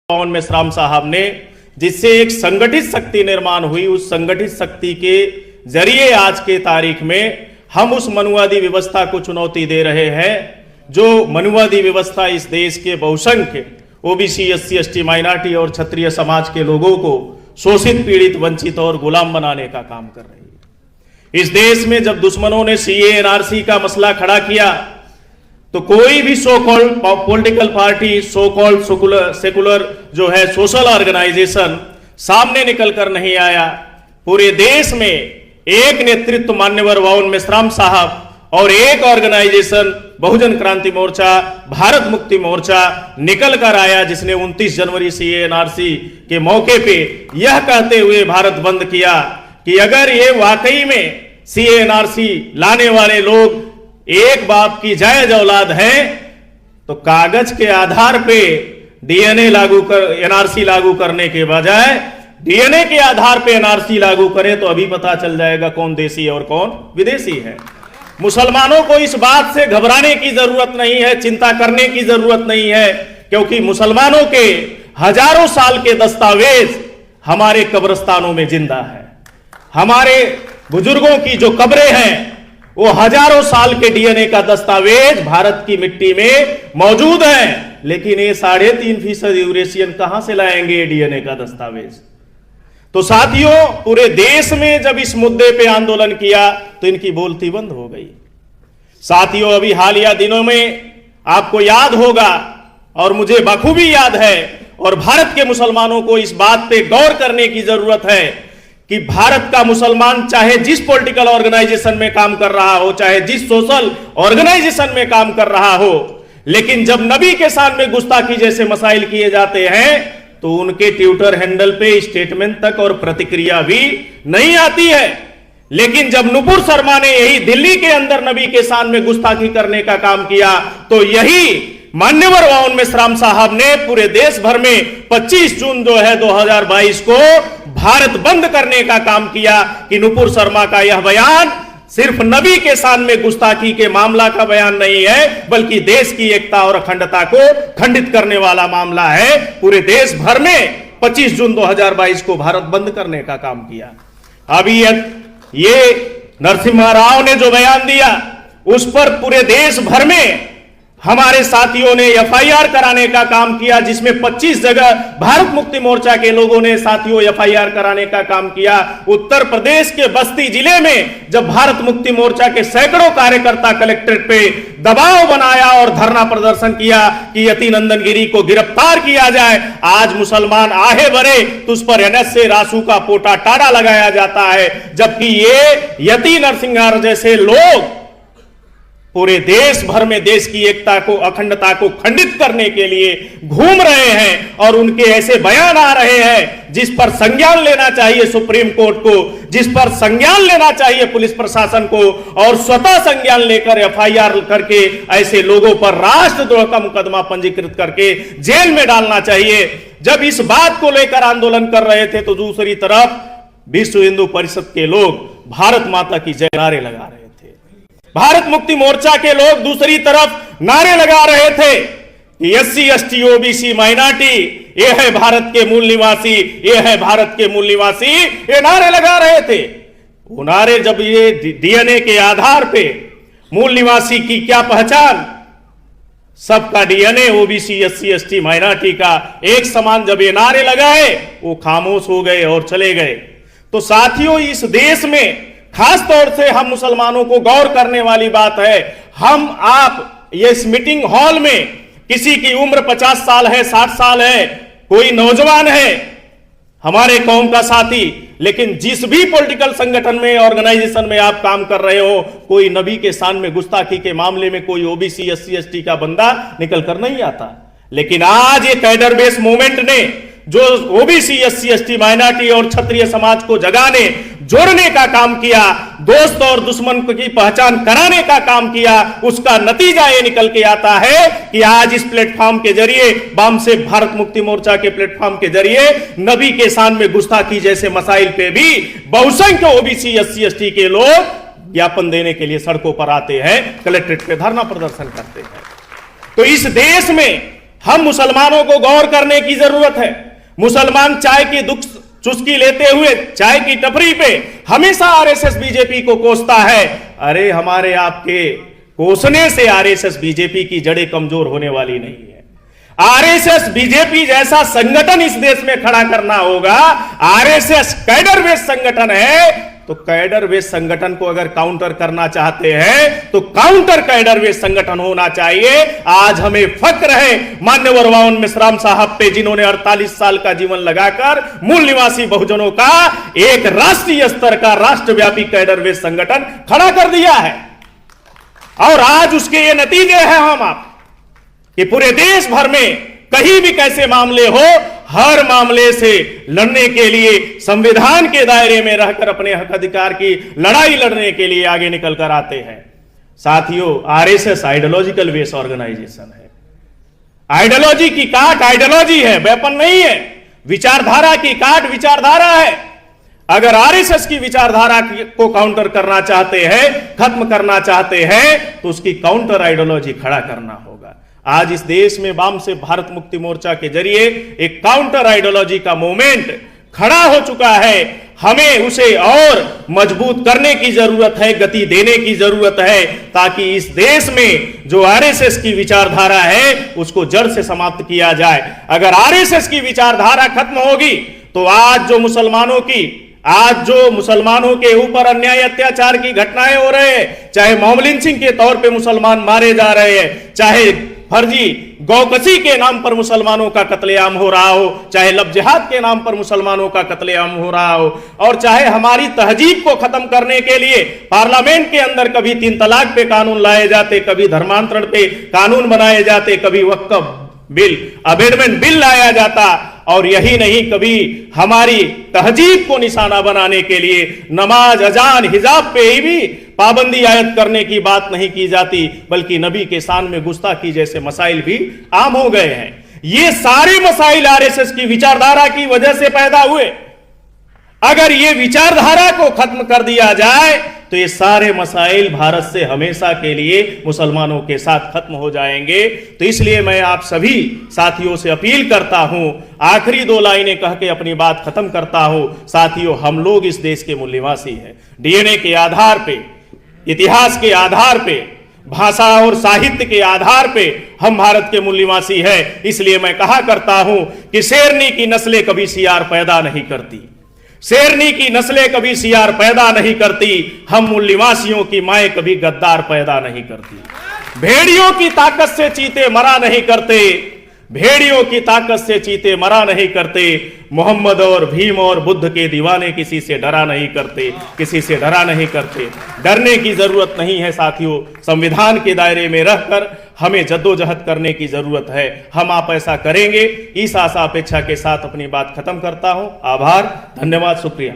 पवन मेश्राम साहब ने, जिससे एक संगठित शक्ति निर्माण हुई, उस संगठित शक्ति के जरिए आज के तारीख में हम उस मनुवादी व्यवस्था को चुनौती दे रहे हैं, जो मनुवादी व्यवस्था इस देश के बहुसंख्य ओबीसी, एससी, एसटी, माइनॉरिटी और क्षत्रिय समाज के लोगों को शोषित, पीड़ित, वंचित और गुलाम बनाने का काम कर रही है। इस देश में जब दुश्मनों ने सीए, एनआरसी का मसला खड़ा किया तो कोई भी so called political party, so called secular जो है सोशल ऑर्गेनाइजेशन सामने निकल कर नहीं आया। पूरे देश में एक नेतृत्व मान्यवर पवन मेश्राम साहब और एक ऑर्गेनाइजेशन बहुजन क्रांति मोर्चा, भारत मुक्ति मोर्चा निकल कर आया, जिसने 29 जनवरी सीए, एनआरसी के मौके पे यह कहते हुए भारत बंद किया कि अगर ये वाकई में सीए, एनआरसी लाने वाले लोग एक बाप की जायज औलाद है तो कागज के आधार पे डीएनए लागू कर, एनआरसी लागू करने के बजाय डीएनए के आधार पे एनआरसी लागू करें तो अभी पता चल जाएगा कौन देशी और कौन विदेशी है। मुसलमानों को इस बात से घबराने की जरूरत नहीं है, चिंता करने की जरूरत नहीं है, क्योंकि मुसलमानों के हजारों साल के दस्तावेज हमारे कब्रिस्तानों में जिंदा है। हमारे बुजुर्गों की जो कब्रें हैं वो हजारों साल के डीएनए का दस्तावेज भारत की मिट्टी में मौजूद है, लेकिन ये 3.5% यूरेशियन कहां से लाएंगे डीएनए का दस्तावेज। तो साथियों, पूरे देश में जब इस मुद्दे पे आंदोलन किया तो इनकी बोलती बंद हो गई। साथियों, अभी हालिया दिनों में आपको याद होगा और मुझे बखूबी याद है, और भारत के मुसलमानों को इस बात पे गौर करने की जरूरत है कि भारत का मुसलमान चाहे जिस पॉलिटिकल ऑर्गेनाइजेशन में काम कर रहा हो, चाहे जिस सोशल ऑर्गेनाइजेशन में काम कर रहा हो, लेकिन जब नबी के शान में गुस्ताखी जैसे मसाइल किए जाते हैं तो उनके ट्विटर हैंडल पे स्टेटमेंट तक और प्रतिक्रिया भी नहीं आती है। लेकिन जब नुपुर शर्मा ने यही दिल्ली के अंदर नबी के शान में गुस्ताखी करने का काम किया तो यही मान्यवर पवन मेश्राम साहब ने पूरे देश भर में 25 जून जो है 2022 को भारत बंद करने का काम किया कि नुपुर शर्मा का यह बयान सिर्फ नबी के शान में गुस्ताखी के मामला का बयान नहीं है, बल्कि देश की एकता और अखंडता को खंडित करने वाला मामला है। पूरे देश भर में 25 जून 2022 को भारत बंद करने का काम किया। अभी ये नरसिम्हा राव ने जो बयान दिया उस पर पूरे देश भर में हमारे साथियों ने एफआईआर कराने का काम किया, जिसमें 25 जगह भारत मुक्ति मोर्चा के लोगों ने साथियों एफआईआर कराने का काम किया। उत्तर प्रदेश के बस्ती जिले में जब भारत मुक्ति मोर्चा के सैकड़ों कार्यकर्ता कलेक्ट्रेट पे दबाव बनाया और धरना प्रदर्शन किया कि यति नंदन गिरी को गिरफ्तार किया जाए, आज मुसलमान आहे भरे तो उस पर एनएसए रासू का पोटा टाड़ा लगाया जाता है, जबकि ये यति नरसिंहार जैसे लोग पूरे देश भर में देश की एकता को, अखंडता को खंडित करने के लिए घूम रहे हैं। और उनके ऐसे बयान आ रहे हैं जिस पर संज्ञान लेना चाहिए सुप्रीम कोर्ट को, जिस पर संज्ञान लेना चाहिए पुलिस प्रशासन को, और स्वतः संज्ञान लेकर एफआईआर करके ऐसे लोगों पर राष्ट्रद्रोह का मुकदमा पंजीकृत करके जेल में डालना चाहिए। जब इस बात को लेकर आंदोलन कर रहे थे तो दूसरी तरफ विश्व हिंदू परिषद के लोग भारत माता की जय नारे लगा रहे थे। भारत मुक्ति मोर्चा के लोग दूसरी तरफ नारे लगा रहे थे कि एससी, एसटी, ओबीसी, माइनॉरिटी ये है भारत के मूल निवासी, ये है भारत के मूल निवासी, ये नारे लगा रहे थे। वो नारे जब ये डीएनए के आधार पे मूल निवासी की क्या पहचान, सबका DNA OBC, SC, ST, minority का एक समान जब ये नारे लगाए वो खामोश हो गए और चले गए। तो साथियों, इस देश में खास तौर से हम मुसलमानों को गौर करने वाली बात है, हम आप ये इस मीटिंग हॉल में किसी की उम्र 50 साल है, 60 साल है, कोई नौजवान है, हमारे कौम का साथी, लेकिन जिस भी पॉलिटिकल संगठन में, ऑर्गेनाइजेशन में आप काम कर रहे हो, कोई नबी के शान में गुस्ताखी के मामले में कोई ओबीसी, एससी, एसटी का बंदा निकल कर नहीं आता। लेकिन आज ये कैडर बेस मूवमेंट ने जो ओबीसी, एससी, एसटी, माइनॉरिटी और क्षत्रिय समाज को जगाने, जोड़ने का काम किया, दोस्त और दुश्मन की पहचान कराने का काम किया, उसका नतीजा ये निकल के आता है कि आज इस प्लेटफॉर्म के जरिए, वाम से भारत मुक्ति मोर्चा के प्लेटफॉर्म के जरिए नबी के शान में गुस्ताखी जैसे मसाइल पे भी बहुसंख्य ओबीसी, एससी, एसटी के लोग ज्ञापन देने के लिए सड़कों पर आते हैं, कलेक्ट्रेट पे धरना प्रदर्शन करते हैं। तो इस देश में हम मुसलमानों को गौर करने की जरूरत है। मुसलमान चाय की दुख चुस्की लेते हुए चाय की टपरी पे हमेशा आरएसएस बीजेपी को कोसता है। अरे हमारे आपके कोसने से आरएसएस बीजेपी की जड़ें कमजोर होने वाली नहीं है। आरएसएस बीजेपी जैसा संगठन इस देश में खड़ा करना होगा। आरएसएस कैडर बेस्ड संगठन है, तो कैडर बेस्ड संगठन को अगर काउंटर करना चाहते हैं तो काउंटर कैडर बेस्ड संगठन होना चाहिए। आज हमें फक्र है मान्यवर वावन मेश्राम साहब पे, जिन्होंने 48 साल का जीवन लगाकर मूल निवासी बहुजनों का एक राष्ट्रीय स्तर का राष्ट्रव्यापी कैडर बेस्ड संगठन खड़ा कर दिया है। और आज उसके ये नतीजे हैं हम आप कि पूरे देश भर में कहीं भी कैसे मामले हो, हर मामले से लड़ने के लिए संविधान के दायरे में रहकर अपने हक अधिकार की लड़ाई लड़ने के लिए आगे निकल कर आते हैं। साथियों, आरएसएस आइडियोलॉजिकल बेस ऑर्गेनाइजेशन है। आइडियोलॉजी की काट आइडियोलॉजी है, वेपन नहीं है। विचारधारा की काट विचारधारा है। अगर आरएसएस की विचारधारा को काउंटर करना चाहते हैं, खत्म करना चाहते हैं, तो उसकी काउंटर आइडियोलॉजी खड़ा करना होगा। आज इस देश में वाम से भारत मुक्ति मोर्चा के जरिए एक काउंटर आइडियोलॉजी का मूवमेंट खड़ा हो चुका है। हमें उसे और मजबूत करने की जरूरत है, गति देने की जरूरत है, ताकि इस देश में जो आरएसएस की विचारधारा है उसको जड़ से समाप्त किया जाए। अगर आरएसएस की विचारधारा खत्म होगी तो आज जो मुसलमानों के ऊपर अन्याय अत्याचार की घटनाएं हो रहे हैं, चाहे मॉब लिंचिंग के तौर पे मुसलमान मारे जा रहे हैं, चाहे फर्जी गौकसी के नाम पर मुसलमानों का कत्लेआम हो रहा हो, चाहे लब जिहाद के नाम पर मुसलमानों का कत्लेआम हो रहा हो, और चाहे हमारी तहजीब को खत्म करने के लिए पार्लियामेंट के अंदर कभी 3 तलाक पे कानून लाए जाते, कभी धर्मांतरण पे कानून बनाए जाते, कभी वक्फ बिल, अमेंडमेंट बिल लाया जाता, और यही नहीं, कभी हमारी तहजीब को निशाना बनाने के लिए नमाज, अजान, हिजाब पे ही भी पाबंदी आयद करने की बात नहीं की जाती, बल्कि नबी के शान में गुस्ताखी जैसे मसाइल भी आम हो गए हैं। ये सारे मसाइल आरएसएस की विचारधारा की वजह से पैदा हुए। अगर ये विचारधारा को खत्म कर दिया जाए तो ये सारे मसाइल भारत से हमेशा के लिए मुसलमानों के साथ खत्म हो जाएंगे। तो इसलिए मैं आप सभी साथियों से अपील करता हूं, आखिरी 2 लाइनें कह के अपनी बात खत्म करता हूं। साथियों, हम लोग इस देश के मूल निवासी हैं। डीएनए के आधार पे, इतिहास के आधार पे, भाषा और साहित्य के आधार पे हम भारत के मूल निवासी हैं। इसलिए मैं कहा करता हूं कि शेरनी की नस्लें कभी सियार पैदा नहीं करती, शेरनी की नस्लें कभी सियार पैदा नहीं करती, हम मूल निवासियों की माएं कभी गद्दार पैदा नहीं करती। भेड़ियों की ताकत से चीते मरा नहीं करते, भेड़ियों की ताकत से चीते मरा नहीं करते। मोहम्मद और भीम और बुद्ध के दीवाने किसी से डरा नहीं करते, किसी से डरा नहीं करते। डरने की जरूरत नहीं है साथियों। संविधान के दायरे में रहकर हमें जद्दोजहद करने की जरूरत है। हम आप ऐसा करेंगे, इस आशा अपेक्षा के साथ अपनी बात खत्म करता हूं। आभार, धन्यवाद, शुक्रिया।